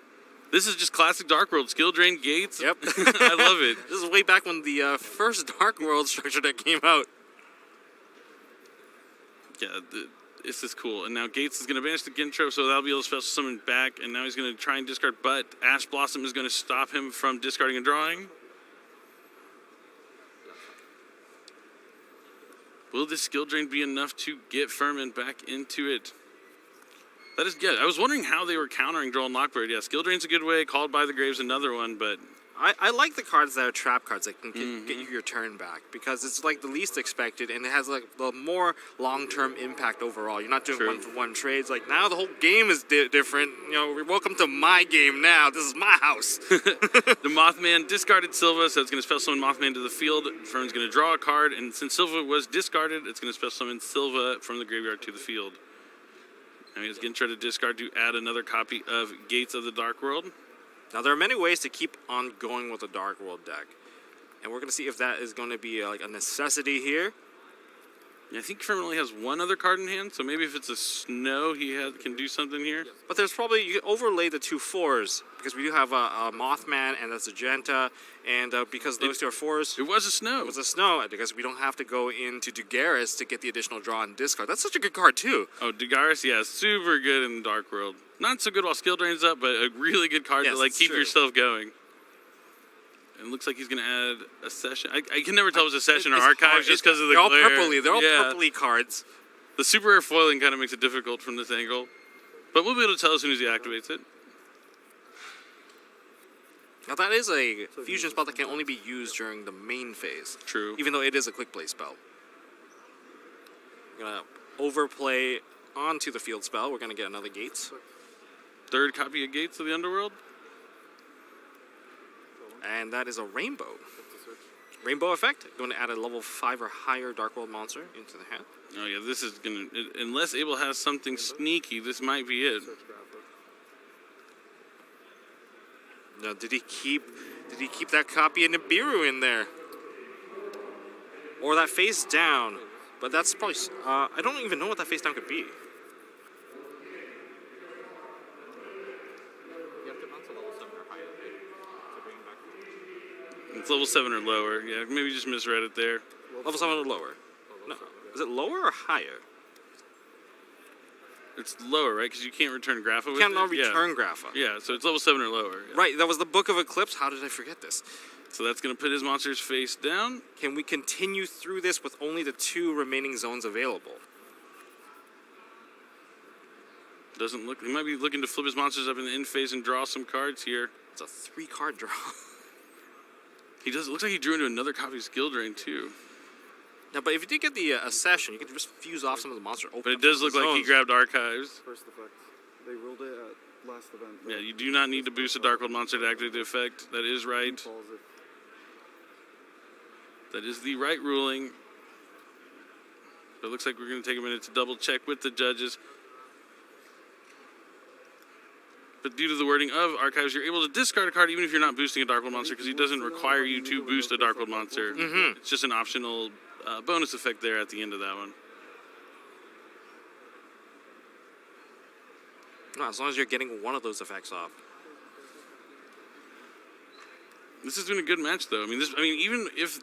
This is just classic Dark World. Skill Drain, Gates. Yep. I love it. This is way back when the first Dark World structure deck came out. Yeah, this is cool. And now Gates is going to banish the Gintro, so that'll be able to special summon back. And now he's going to try and discard, but Ash Blossom is going to stop him from discarding and drawing. Will this Skill Drain be enough to get Furman back into it? That is good. I was wondering how they were countering Duel and Lockbird. Yeah, Skill Drain's a good way. Called by the Grave's another one, but I like the cards that are trap cards that can get you your turn back because it's like the least expected and it has like the more long-term impact overall. You're not doing one-for-one trades. Like now the whole game is different. You know, welcome to my game now. This is my house. The Mothman discarded Silva, so it's going to special summon Mothman to the field. Fern's going to draw a card, and since Silva was discarded, it's going to special summon Silva from the graveyard to the field. Now he's going to try to discard to add another copy of Gates of the Dark World. Now, there are many ways to keep on going with a Dark World deck. And we're going to see if that is going to be like a necessity here. Yeah, I think Furman only has one other card in hand, so maybe if it's a snow, he can do something here. But there's probably, you can overlay the 2 4s, because we do have a Mothman and a Zagenta, and because those 2 are 4s. It was a snow. It was a snow, because we don't have to go into Dugaris to get the additional draw and discard. That's such a good card, too. Oh, Dugaris, yeah, super good in Dark World. Not so good while Skill Drain's up, but a really good card to like keep yourself going. And it looks like he's going to add a session. I can never tell if it's a session or archives just because of the glare. They're all purpley cards. The super rare foiling kind of makes it difficult from this angle. But we'll be able to tell as soon as he activates it. Now that is a fusion spell that can only be used during the main phase. True. Even though it is a quick play spell. We're going to overplay onto the field spell. We're going to get another Gates. Third copy of Gates of the Underworld. And that is a Rainbow. Rainbow effect. Going to add a level 5 or higher Dark World monster into the hand. Oh yeah, this is going to, unless Abel has something sneaky, this might be it. Now, did he keep that copy of Nibiru in there? Or that face down? But that's probably, I don't even know what that face down could be. It's level 7 or lower. Yeah, maybe just misread it there. Level 7 or lower? No. Is it lower or higher? It's lower, right? Because you can't return Grapha with You cannot it. return Grapha. Yeah, so it's level 7 or lower. Yeah. Right, that was the Book of Eclipse. How did I forget this? So that's going to put his monsters face down. Can we continue through this with only the 2 remaining zones available? Doesn't look. He might be looking to flip his monsters up in the end phase and draw some cards here. It's a 3-card draw. He does. It looks like he drew into another copy of Skill Drain too. Now, but if you did get the accession, you could just fuse off some of the monster. But it does look like he grabbed Archives. First effect. They ruled it at last event. Yeah, you do not need to boost a Darkwood monster to activate the effect. That is right. Falls it. That is the right ruling. But it looks like we're going to take a minute to double check with the judges. But due to the wording of Archives, you're able to discard a card even if you're not boosting a Darkwood monster because he doesn't require you to boost a Darkwood monster. It's just an optional bonus effect there at the end of that one. No, as long as you're getting one of those effects off. This has been a good match, though. I mean, even if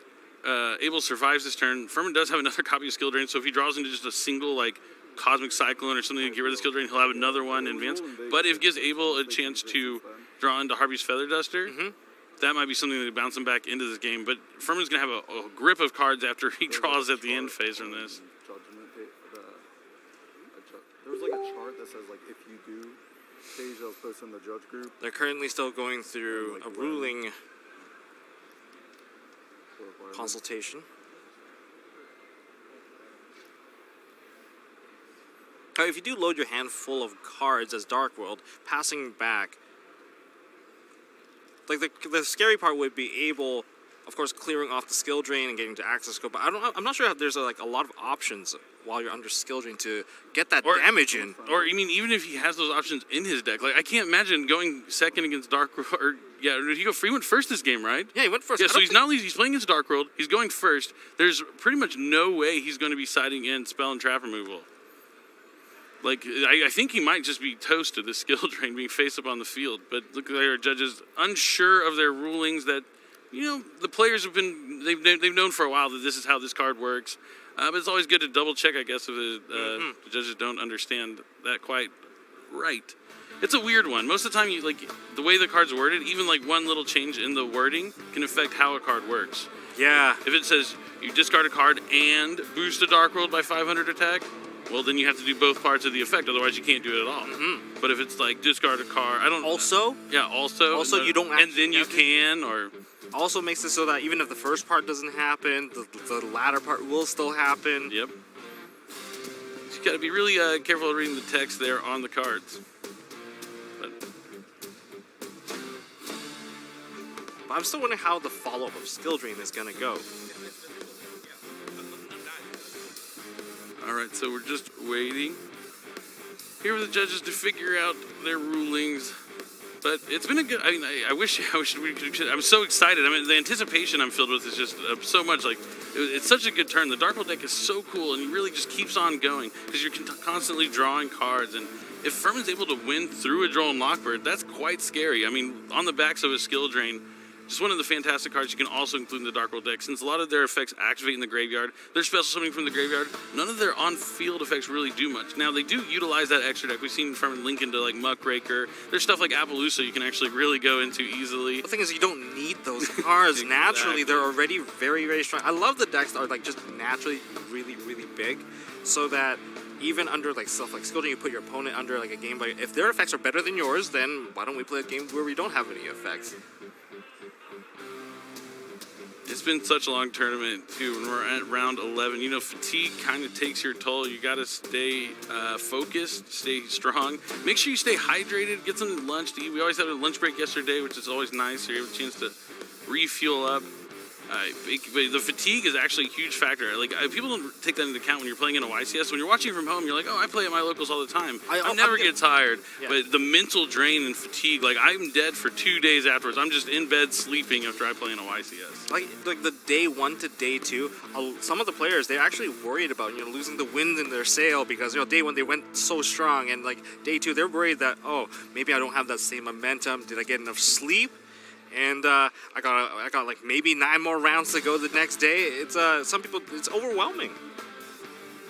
Abel survives this turn, Furman does have another copy of Skill Drain, so if he draws into just a single, like, Cosmic Cyclone or something to get rid of the Skill Drain, he'll have another one in advance. But if it gives Abel a chance to draw into Harvey's Feather Duster, that might be something that bounce him back into this game. But Furman's going to have a grip of cards after he draws at the end phase from this. There was like a chart that says like if you do page that was posted in the judge group. They're currently still going through a ruling consultation. If you do load your hand full of cards as Dark World, passing back, like the scary part would be Abel, of course, clearing off the skill drain and getting to access scope. But I'm not sure if there's like a lot of options while you're under skill drain to get that damage in. Or I mean, even if he has those options in his deck, like I can't imagine going second against Dark World. Or did he go? He went first this game, right? Yeah, he went first. Yeah, so he's playing against Dark World. He's going first. There's pretty much no way he's going to be siding in spell and trap removal. Like, I think he might just be toast to the skill drain being face up on the field. But look at our judges unsure of their rulings that, the players have been, they've known for a while that this is how this card works. But it's always good to double check, I guess, if the judges don't understand that quite right. It's a weird one. Most of the time, the way the card's worded, even like one little change in the wording can affect how a card works. Yeah. If it says you discard a card and boost a Dark World by 500 attack, well, then you have to do both parts of the effect. Otherwise, you can't do it at all. But if it's like discard a card, Also, you don't. And then you can, or also makes it so that even if the first part doesn't happen, the latter part will still happen. Yep. You got to be really careful reading the text there on the cards. But I'm still wondering how the follow-up of skill drain is gonna go. All right, so we're just waiting here for the judges to figure out their rulings. But it's been a good. I wish we could. I'm so excited. I mean, the anticipation I'm filled with is just so much. Like, it's such a good turn. The Dark World deck is so cool, and he really just keeps on going because you're constantly drawing cards. And if Furman's able to win through a Droll and Lockbird, that's quite scary. I mean, on the backs of a skill drain. Just one of the fantastic cards you can also include in the Dark World deck. Since a lot of their effects activate in the graveyard, they're special summoning from the graveyard. None of their on-field effects really do much. Now, they do utilize that extra deck. We've seen Furman link into, like, Muckraker. There's stuff like Appaloosa you can actually really go into easily. The thing is, you don't need those cards. Exactly. Naturally, they're already very, very strong. I love the decks that are, like, just naturally really, really big, so that even under, like, stuff like Skill Drain, you put your opponent under, like, a game. But if their effects are better than yours, then why don't we play a game where we don't have any effects? It's been such a long tournament, too. When we're at round 11, fatigue kind of takes your toll. You got to stay focused, stay strong. Make sure you stay hydrated. Get some lunch to eat. We always had a lunch break yesterday, which is always nice. So you have a chance to refuel up. The fatigue is actually a huge factor. Like, people don't take that into account when you're playing in a YCS. When you're watching from home, you're like, oh, I play at my locals all the time. I never get tired. Yeah. But the mental drain and fatigue, like, I'm dead for 2 days afterwards. I'm just in bed sleeping after I play in a YCS. Like the day 1 to day 2, some of the players, they're actually worried about losing the wind in their sail because day 1 they went so strong, and like day 2 they're worried that, oh, maybe I don't have that same momentum. Did I get enough sleep? And I got like maybe 9 more rounds to go the next day. It's some people, it's overwhelming.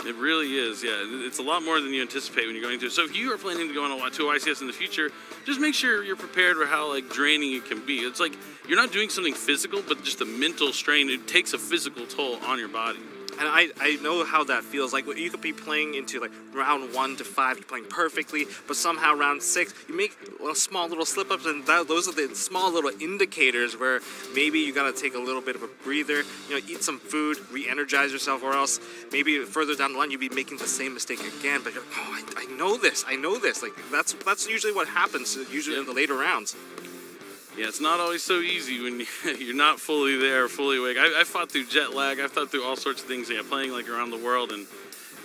It really is, yeah. It's a lot more than you anticipate when you're going to. So if you are planning to go on a YCS in the future, just make sure you're prepared for how like draining it can be. It's like you're not doing something physical, but just the mental strain. It takes a physical toll on your body. And I know how that feels. Like you could be playing into like round 1 to 5, you're playing perfectly, but somehow round 6 you make small little slip-ups, and those are the small little indicators where maybe you gotta take a little bit of a breather. Eat some food, re-energize yourself, or else maybe further down the line you'll be making the same mistake again. But you're like, oh, I know this. Like that's usually what happens. Usually in the later rounds. Yeah, it's not always so easy when you're not fully there, fully awake. I fought through jet lag. I fought through all sorts of things. Yeah, playing like around the world,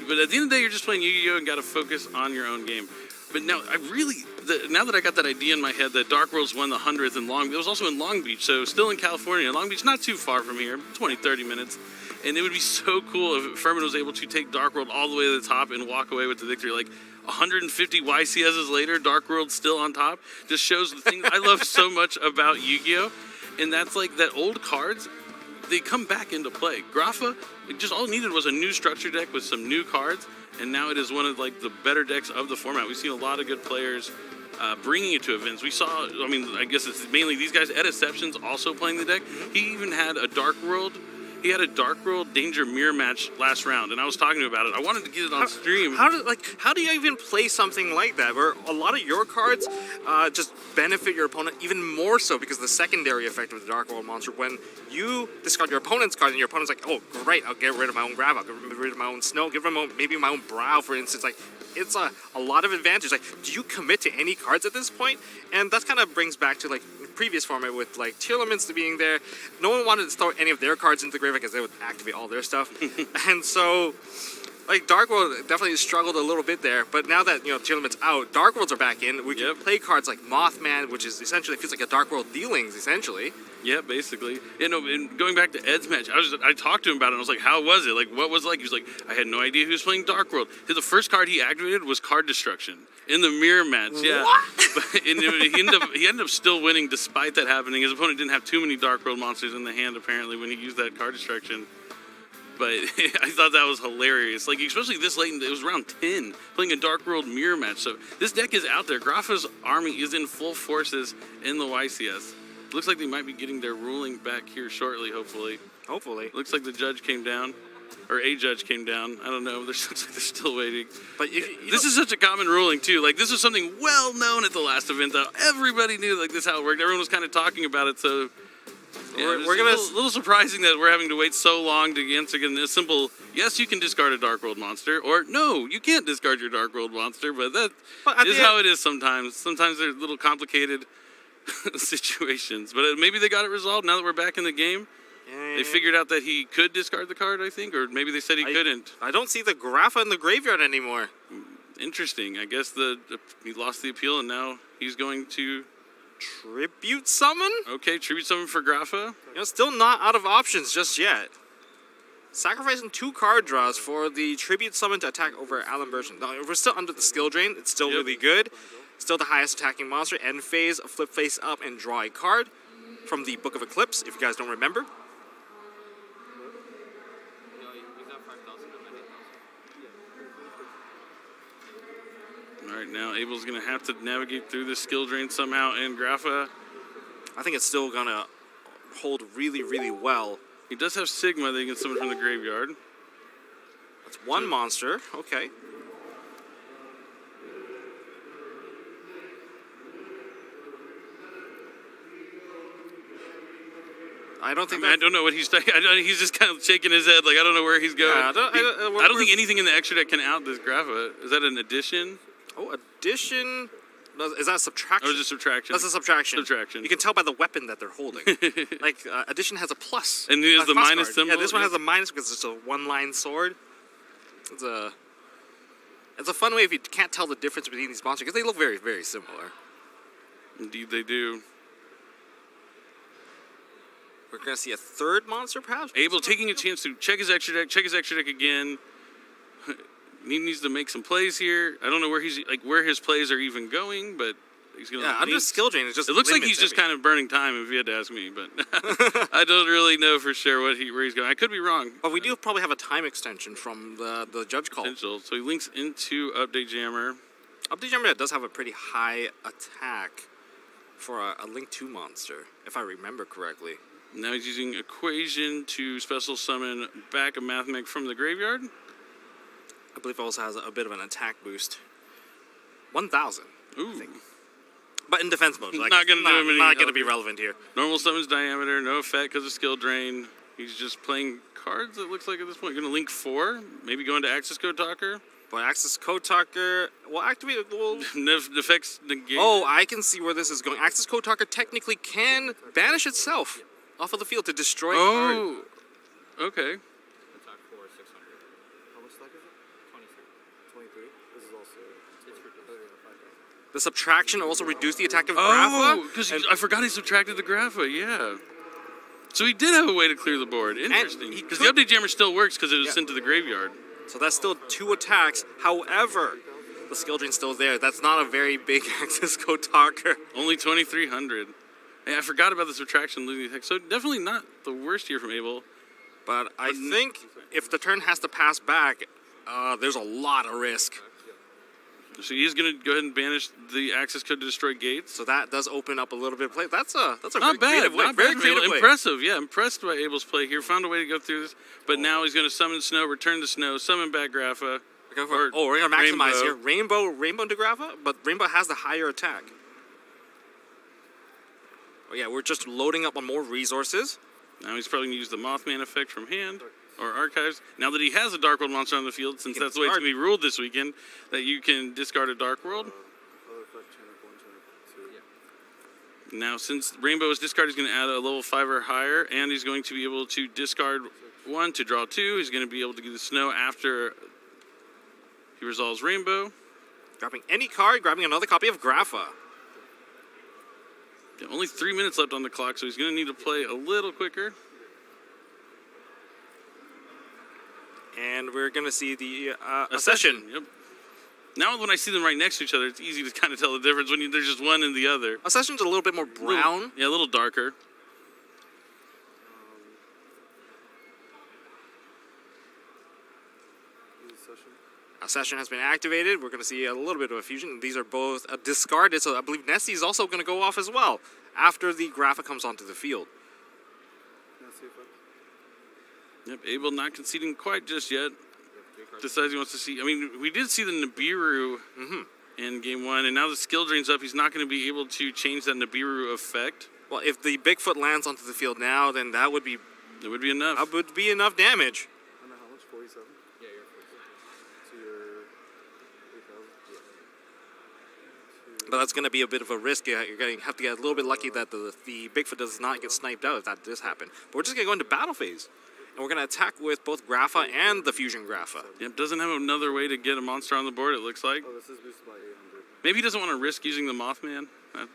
but at the end of the day, you're just playing Yu-Gi-Oh and got to focus on your own game. But now now that I got that idea in my head that Dark Worlds won the 100th in Long Beach, it was also in Long Beach, so still in California. Long Beach, not too far from here, 20, 30 minutes. And it would be so cool if Furman was able to take Dark World all the way to the top and walk away with the victory. Like 150 YCSs later, Dark World's still on top. Just shows the thing I love so much about Yu-Gi-Oh! And that's like that old cards, they come back into play. Grapha, just all it needed was a new structure deck with some new cards, and now it is one of like the better decks of the format. We've seen a lot of good players bringing it to events. We saw, I guess it's mainly these guys. Ed Exception's also playing the deck. He even had a Dark World. He had a Dark World Danger Mirror match last round, and I was talking to him about it. I wanted to get it on stream. How do you even play something like that, where a lot of your cards just benefit your opponent even more so because of the secondary effect of the Dark World monster? When you discard your opponent's card, and your opponent's like, oh, great, I'll get rid of my own Grav, I'll get rid of my own Snow, give them maybe my own Brow, for instance. Like, it's a lot of advantage. Like, do you commit to any cards at this point? And that kind of brings back to like previous format with like tier limits being there. No one wanted to throw any of their cards into the graveyard because they would activate all their stuff. And so like Dark World definitely struggled a little bit there, but now that tier limits out, Dark Worlds are back in. We can play cards like Mothman, which is essentially feels like a Dark World dealings essentially. Yeah, basically. And going back to Ed's match, I talked to him about it, and I was like, how was it? Like, what was it like? He was like, I had no idea he was playing Dark World. The first card he activated was Card Destruction in the mirror match. Yeah. What? But, he ended up still winning despite that happening. His opponent didn't have too many Dark World monsters in the hand, apparently, when he used that Card Destruction. But I thought that was hilarious. Like, especially this late, it was round 10, playing a Dark World mirror match. So this deck is out there. Grapha's army is in full forces in the YCS. Looks like they might be getting their ruling back here shortly, hopefully. Hopefully. Looks like the judge came down, or a judge came down. I don't know. Looks like they're still waiting. But this is such a common ruling, too. Like, this was something well known at the last event, though. Everybody knew, like, this is how it worked. Everyone was kind of talking about it, so... Yeah, we're gonna... a little surprising that we're having to wait so long to answer a simple, yes, you can discard a Dark World monster, or no, you can't discard your Dark World monster, but that is how it is sometimes. Sometimes they're little complicated situations, but maybe they got it resolved now that we're back in the game. Yeah. They figured out that he could discard the card, I think, or maybe they said he couldn't. I don't see the Grapha in the graveyard anymore. Interesting. I guess he lost the appeal, and now he's going to... Tribute Summon? Okay, Tribute Summon for Grapha. Still not out of options just yet. Sacrificing 2 card draws for the Tribute Summon to attack over Alan Burton. Now, if we're still under the skill drain, it's still really good. Still the highest attacking monster. End phase, flip face up, and draw a card from the Book of Eclipse, if you guys don't remember. All right, now Abel's going to have to navigate through this skill drain somehow, and Grapha... I think it's still going to hold really, really well. He does have Sigma that he can summon from the graveyard. That's one monster. Okay. I don't know what he's saying. He's just kind of shaking his head like, I don't know where he's going. Yeah, I don't think anything in the extra deck can out this Grapha. Is that an addition? Oh, addition? Is that a subtraction? Or is it subtraction? That's a subtraction. Subtraction. You can tell by the weapon that they're holding. Like, addition has a plus. And it has the minus card. symbol? Yeah, this one has a minus because it's a one-line sword. It's a fun way if you can't tell the difference between these monsters, because they look very, very similar. Indeed they do. We're going to see a third monster, perhaps? Abel taking a chance to check his extra deck again. He needs to make some plays here. I don't know where his plays are even going, but He's gonna. Yeah, under link. skill drain, it's just. It looks like he's limits just kind of burning time, if you had to ask me, but I don't really know for sure where he's going. I could be wrong. But we do probably have a time extension from the judge call. Potential. So he links into Update Jammer. Update Jammer does have a pretty high attack for a Link 2 monster, if I remember correctly. Now he's using Equation to special summon back a Mathmech from the graveyard. I believe it also has a bit of an attack boost. 1,000. Ooh. I think. But in defense mode. Like, Not gonna do him any not going to help be here. relevant here. Normal summons diameter, no effect because of skill drain. He's just playing cards, it looks like at this point. Going to link 4, maybe going to Access Code Talker. But Access Code Talker will activate it. Effects negate. Oh, I can see where this is going. Access Code Talker technically can banish itself off of the field to destroy a card. Oh, okay. Attack for 600. How much stack is it? 23. 23. This is also. It's for The subtraction also reduced the attack of Oh, Grapha. because I forgot he subtracted the Grapha, yeah. So he did have a way to clear the board. Interesting. he Because the could- Update Jammer still works because it was Yeah. sent to the graveyard. So that's still 2 attacks. However, the skill drain's still there. That's not a very big Access Code Talker. Only 2,300. Hey, I forgot about the subtraction losing the attack. So definitely not the worst here from Abel. But I think if the turn has to pass back, there's a lot of risk. So he's going to go ahead and banish the access code to destroy gates. So that does open up a little bit of play. That's a Not very bad. creative way. Not Very bad. creative way. Impressive. Yeah, impressed by Abel's play here. Found a way to go through this. But now he's going to summon Snow, return the Snow, summon back Grapha. Go for it. Oh, we're gonna maximize Rainbow. here. Rainbow to Grapha, but Rainbow has the higher attack. Oh yeah, we're just loading up on more resources. Now he's probably going to use the Mothman effect from hand or archives. Now that he has a Dark World monster on the field, since can that's the way it's discard. going to be ruled this weekend, that you can discard a Dark World. Other effect, chain up 1, chain up 2. Now, since Rainbow is discarded, he's going to add a level 5 or higher, and he's going to be able to discard 1 to draw 2. He's going to be able to get the Snow after he resolves Rainbow. Grabbing any card, grabbing another copy of Grapha. Yeah, only 3 minutes left on the clock, so he's going to need to play a little quicker. And we're gonna see the Accession. Yep. Now when I see them right next to each other, it's easy to kind of tell the difference when there's just one and the other. Accession's a little bit more brown. Yeah, a little darker. Use session. Accession has been activated. We're gonna see a little bit of a fusion. These are both discarded, so I believe Nessie is also gonna go off as well after the Grapha comes onto the field. Nasty effect. Yep, Abel not conceding quite just yet. Decides he wants to see. I mean, we did see the Nibiru in game 1, and now the skill drain's up. He's not going to be able to change that Nibiru effect. Well, if the Bigfoot lands onto the field now, then that would be It would be enough. enough damage. I know how much? 47? Yeah, you're 47. So you're 8,000? But that's going to be a bit of a risk. You're going to have to get a little bit lucky that the Bigfoot does not get sniped out if that does happen. But we're just going to go into battle phase. And we're going to attack with both Grapha and the Fusion Grapha. Yep, doesn't have another way to get a monster on the board, it looks like. Oh, this is boosted by 800. Maybe he doesn't want to risk using the Mothman, I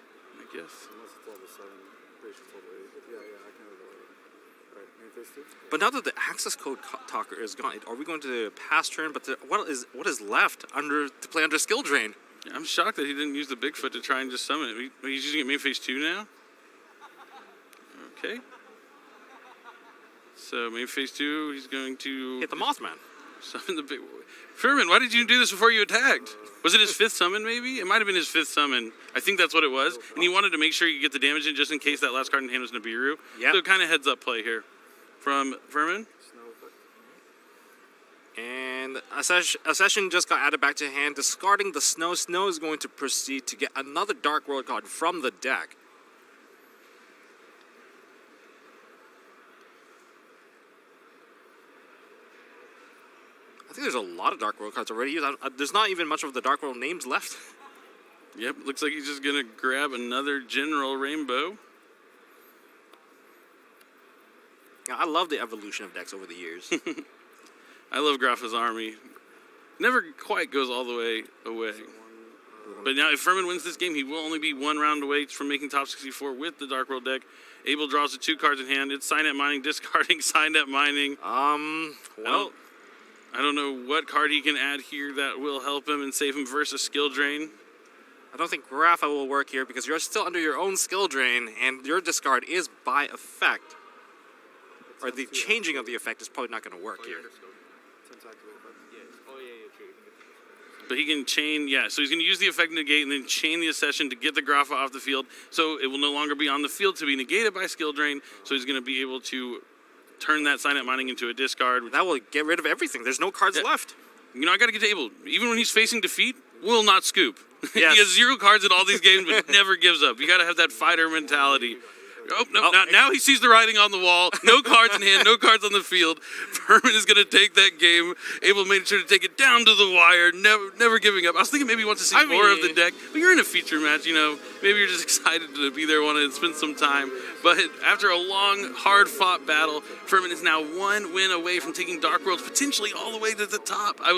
guess. Unless it's level 7. Pretty sure it's level 8. Yeah, I can level 8. Alright, main phase 2. But now that the access code talker is gone, are we going to pass turn? But what is left to play under skill drain? Yeah, I'm shocked that he didn't use the Bigfoot to try and just summon it. He's using it main phase 2 now? Okay. So main phase 2, he's going to Hit the Mothman. summon the big. Furman, why did you do this before you attacked? Was it his 5th summon, maybe? It might have been his 5th summon. I think that's what it was. And he wanted to make sure you get the damage in just in case that last card in hand was Nibiru. Yep. So kind of heads up play here from Furman. Snow effect. And Accession just got added back to hand, discarding the Snow. Snow is going to proceed to get another Dark World card from the deck. I think there's a lot of Dark World cards already used. There's not even much of the Dark World names left. Yep, looks like he's just going to grab another General Rainbow. Yeah, I love the evolution of decks over the years. I love Grapha's army. Never quite goes all the way away. But now if Furman wins this game, he will only be 1 round away from making top 64 with the Dark World deck. Abel draws the 2 cards in hand. It's Sign at Mining, discarding Sign at Mining. Well, I don't know what card he can add here that will help him and save him versus skill drain. I don't think Rafa will work here because you're still under your own skill drain, and your discard is by effect. Or the changing of the effect is probably not going to work here. Since activate button. Oh, yeah, true. You can get But he can chain, yeah, so he's going to use the effect negate and then chain the accession to get the Grapha off the field. So it will no longer be on the field to be negated by skill drain. So he's going to be able to turn that Signet Mining into a discard. That will get rid of everything. There's no cards left. You know, I got to get to Abel. Even when he's facing defeat, will not scoop. Yes. He has 0 cards in all these games, but never gives up. You got to have that fighter mentality. Oh, no, now he sees the writing on the wall. No cards in hand, no cards on the field. Furman is going to take that game. Abel made sure to take it down to the wire, never giving up. I was thinking maybe he wants to see more of the deck, but you're in a feature match, you know. Maybe you're just excited to be there, want to spend some time. But after a long, hard-fought battle, Furman is now 1 win away from taking Dark Worlds potentially all the way to the top. I would